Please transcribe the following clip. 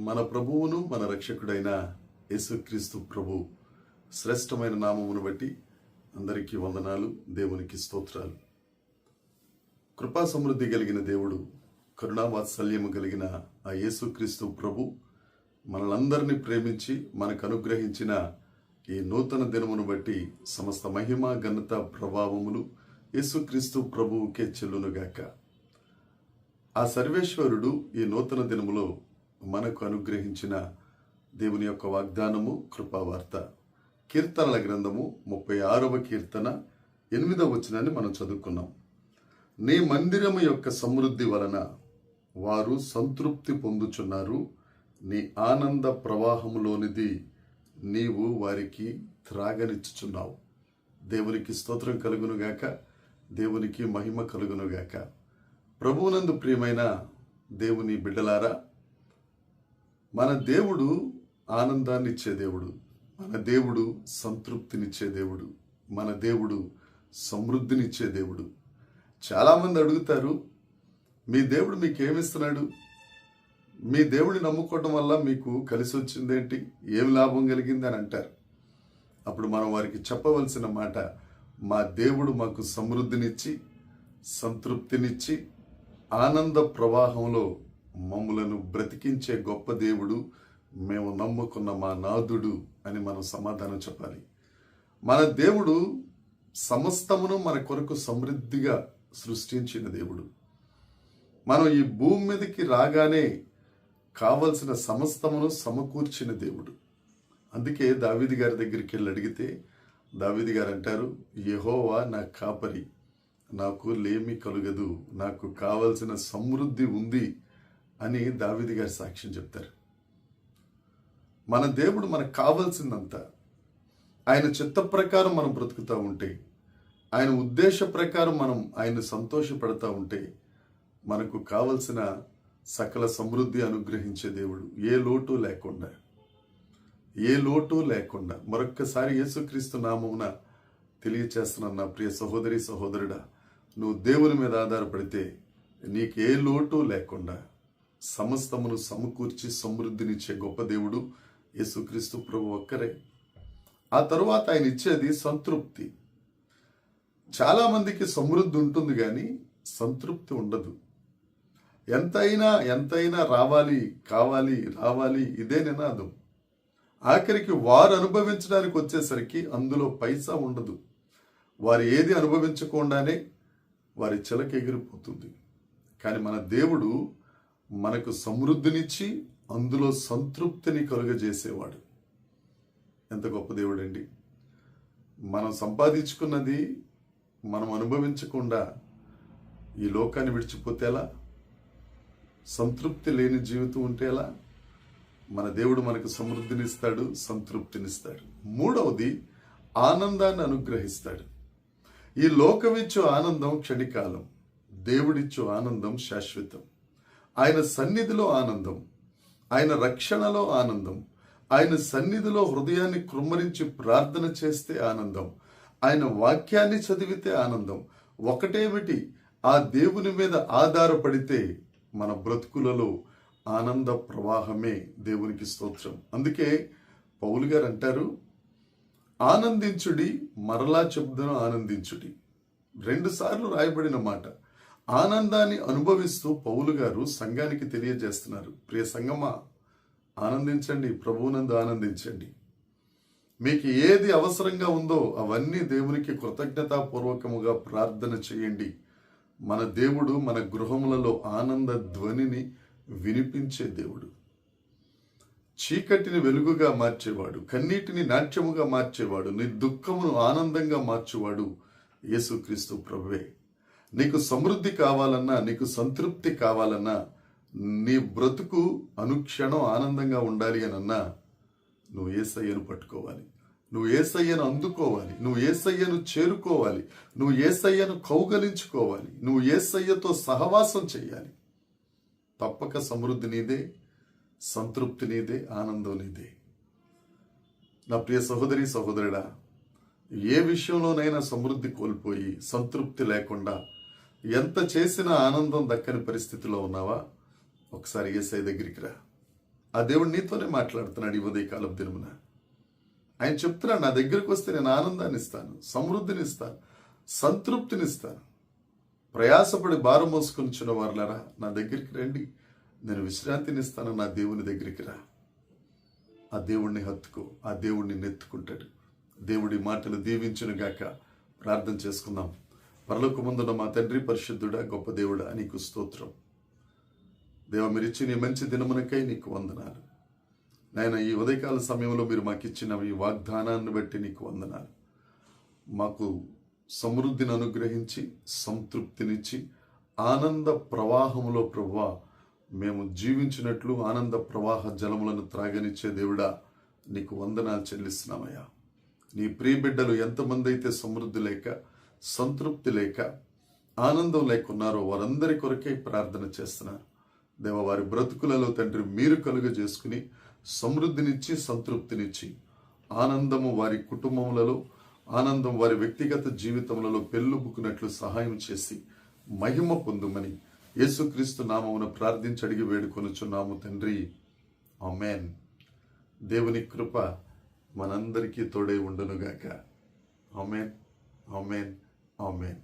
మన ప్రభువును మన రక్షకుడైన యేసుక్రీస్తు ప్రభు శ్రేష్టమైన నామమును బట్టి అందరికీ వందనాలు. దేవునికి స్తోత్రాలు. కృపా సమృద్ధి కలిగిన దేవుడు, కరుణావాత్సల్యము కలిగిన ఆ యేసుక్రీస్తు ప్రభు మనలందరినీ ప్రేమించి మనకు అనుగ్రహించిన ఈ నూతన దినమును బట్టి సమస్త మహిమ ఘనత ప్రభావములు యేసుక్రీస్తు ప్రభువుకే చెల్లునుగాక. ఆ సర్వేశ్వరుడు ఈ నూతన దినములో మనకు అనుగ్రహించిన దేవుని యొక్క వాగ్దానము కృపావార్త. కీర్తనల గ్రంథము 36వ కీర్తన 8వ వచనాన్ని మనం చదువుకున్నాం. నీ మందిరము యొక్క సమృద్ధి వలన వారు సంతృప్తి పొందుచున్నారు, నీ ఆనంద ప్రవాహములోనిది నీవు వారికి త్రాగనిచ్చుచున్నావు. దేవునికి స్తోత్రం కలుగునుగాక, దేవునికి మహిమ కలుగునుగాక. ప్రభువునందు ప్రియమైన దేవుని బిడ్డలారా, మన దేవుడు ఆనందాన్ని ఇచ్చే దేవుడు, మన దేవుడు సంతృప్తినిచ్చే దేవుడు, మన దేవుడు సమృద్ధినిచ్చే దేవుడు. చాలామంది అడుగుతారు, మీ దేవుడు మీకు ఏమిస్తున్నాడు? మీ దేవుడిని నమ్ముకోవటం వల్ల మీకు కలిసి వచ్చిందేంటి, ఏం లాభం కలిగింది అని అంటారు. అప్పుడు మనం వారికి చెప్పవలసిన మాట, మా దేవుడు మాకు సమృద్ధినిచ్చి సంతృప్తినిచ్చి ఆనంద ప్రవాహంలో మమ్ములను బ్రతికించే గొప్ప దేవుడు, మేము నమ్ముకున్న మా నాథుడు అని మనం సమాధానం చెప్పాలి. మన దేవుడు సమస్తమును మన కొరకు సమృద్ధిగా సృష్టించిన దేవుడు. మనం ఈ భూమి మీదకి రాగానే కావలసిన సమస్తమును సమకూర్చిన దేవుడు. అందుకే దావీదు గారి దగ్గరికి వెళ్ళి అడిగితే దావీదు గారు అంటారు, యెహోవా నా కాపరి, నాకు లేమి కలుగదు, నాకు కావలసిన సమృద్ధి ఉంది అని దావీదు గారి సాక్ష్యం చెప్తారు. మన దేవుడు మనకు కావాల్సిందంతా ఆయన చిత్త ప్రకారం మనం బ్రతుకుతూ ఉంటే, ఆయన ఉద్దేశ ప్రకారం మనం ఆయన సంతోషపడతా ఉంటే మనకు కావలసిన సకల సమృద్ధి అనుగ్రహించే దేవుడు. ఏ లోటు లేకుండా మరొక్కసారి యేసుక్రీస్తు నామమున తెలియచేస్తున్నాను, నా ప్రియ సహోదరి సహోదరుడా, నువ్వు దేవుని మీద ఆధారపడితే నీకు ఏ లోటు లేకుండా సమస్తమును సమకూర్చి సమృద్ధినిచ్చే గొప్ప దేవుడు యేసుక్రీస్తు ప్రభు ఒక్కరే. ఆ తరువాత ఆయన ఇచ్చేది సంతృప్తి. చాలా మందికి సమృద్ధి ఉంటుంది కానీ సంతృప్తి ఉండదు. ఎంతైనా రావాలి, కావాలి, రావాలి, ఇదే నినాదం. ఆఖరికి వారు అనుభవించడానికి వచ్చేసరికి అందులో పైసా ఉండదు. వారు ఏది అనుభవించకుండానే వారి చిలక ఎగిరిపోతుంది. కానీ మన దేవుడు మనకు సమృద్ధినిచ్చి అందులో సంతృప్తిని కలుగజేసేవాడు. ఎంత గొప్ప దేవుడు అండి. మనం సంపాదించుకున్నది మనం అనుభవించకుండా ఈ లోకాన్ని విడిచిపోతే ఎలా? సంతృప్తి లేని జీవితం ఉంటే ఎలా? మన దేవుడు మనకు సమృద్ధినిస్తాడు, సంతృప్తినిస్తాడు. మూడవది, ఆనందాన్ని అనుగ్రహిస్తాడు. ఈ లోకమిచ్చు ఆనందం క్షణికాలం, దేవుడిచ్చు ఆనందం శాశ్వతం. ఆయన సన్నిధిలో ఆనందం, ఆయన రక్షణలో ఆనందం, ఆయన సన్నిధిలో హృదయాన్ని కృమ్మరించి ప్రార్థన చేస్తే ఆనందం, ఆయన వాక్యాన్ని చదివితే ఆనందం. ఒకటేమిటి, ఆ దేవుని మీద ఆధారపడితే మన బ్రతుకులలో ఆనంద ప్రవాహమే. దేవునికి స్తోత్రం. అందుకే పౌలు గారు అంటారు, ఆనందించుడి, మరలా చెబుదను ఆనందించుడి. 2 సార్లు రాయబడిన మాట. ఆనందాన్ని అనుభవిస్తూ పౌలు గారు సంఘానికి తెలియజేస్తున్నారు, ప్రియ సంగమా, ఆనందించండి, ప్రభువునందు ఆనందించండి. మీకు ఏది అవసరంగా ఉందో అవన్నీ దేవునికి కృతజ్ఞతాపూర్వకముగా ప్రార్థన చేయండి. మన దేవుడు మన గృహములలో ఆనంద ధ్వనిని వినిపించే దేవుడు. చీకటిని వెలుగుగా మార్చేవాడు, కన్నీటిని నాట్యముగా మార్చేవాడు, నీ దుఃఖమును ఆనందంగా మార్చేవాడు యేసుక్రీస్తు ప్రభువే. నీకు సమృద్ధి కావాలన్నా, నీకు సంతృప్తి కావాలన్నా, నీ బ్రతుకు అనుక్షణం ఆనందంగా ఉండాలి అనన్నా నువ్వు యేసయ్యను పట్టుకోవాలి, నువ్వు యేసయ్యను అందుకోవాలి, నువ్వు యేసయ్యను చేరుకోవాలి, నువ్వు యేసయ్యను కౌగలించుకోవాలి, నువ్వు యేసయ్యతో సహవాసం చేయాలి. తప్పక సమృద్ధి నీదే, సంతృప్తి నీదే, ఆనందం నీదే. నా ప్రియ సహోదరి సహోదరుడా, ఏ విషయంలోనైనా సమృద్ధి కోల్పోయి సంతృప్తి లేకుండా ఎంత చేసినా ఆనందం దక్కని పరిస్థితిలో ఉన్నావా? ఒకసారి యేసయ్య దగ్గరికి రా. ఆ దేవుడు నీతోనే మాట్లాడుతున్నాడు ఈ ఉదయకాలం దినమున. ఆయన చెప్తున్నాడు, నా దగ్గరకు వస్తే నేను ఆనందాన్ని ఇస్తాను, సమృద్ధిని ఇస్తాను, సంతృప్తిని ఇస్తాను. ప్రయాసపడి భారం మోసుకొనిచున్న వారులారా నా దగ్గరికి రండి, నేను విశ్రాంతిని ఇస్తాను. నా దేవుని దగ్గరికి రా. ఆ దేవుణ్ణి హత్తుకో, ఆ దేవుణ్ణి నెత్తుకుంటాడు. దేవుడి మాటలు దీవించును గాక. ప్రార్థన చేసుకుందాం. పరలోకమందున్న మా తండ్రి, పరిశుద్ధుడా, గొప్ప దేవుడా, నీకు స్తోత్రం. దేవ, మీరు ఇచ్చిన ఈ మంచి దినమునకై నీకు వందనాలు. నాయన, ఈ ఉదయకాల సమయంలో మీరు మాకు ఇచ్చిన ఈ వాగ్దానాన్ని బట్టి నీకు వందనాలు. మాకు సమృద్ధిని అనుగ్రహించి సంతృప్తినిచ్చి ఆనంద ప్రవాహములో ప్రభువా మేము జీవించినట్లు ఆనంద ప్రవాహ జలములను త్రాగనిచ్చే దేవుడా, నీకు వందనాలు చెల్లిస్తున్నామయ్యా. నీ ప్రియ బిడ్డలు ఎంతమంది అయితే సమృద్ధి లేక, సంతృప్తి లేక, ఆనందం లేకున్నారో వారందరి కొరకై ప్రార్థన చేస్తున్నారు. దేవ, వారి బ్రతుకులలో తండ్రి మీరు కలుగ చేసుకుని సమృద్ధినిచ్చి సంతృప్తినిచ్చి ఆనందము వారి కుటుంబములలో, ఆనందం వారి వ్యక్తిగత జీవితములలో పెళ్ళుబుకున్నట్లు సహాయం చేసి మహిమ పొందుమని యేసుక్రీస్తు నామమున ప్రార్థించి అడిగి వేడుకొనుచున్నాము తండ్రి. ఆమేన్. దేవుని కృప మనందరికీ తోడై ఉండునుగాక. ఆమేన్, ఆమేన్, ఆమేన్.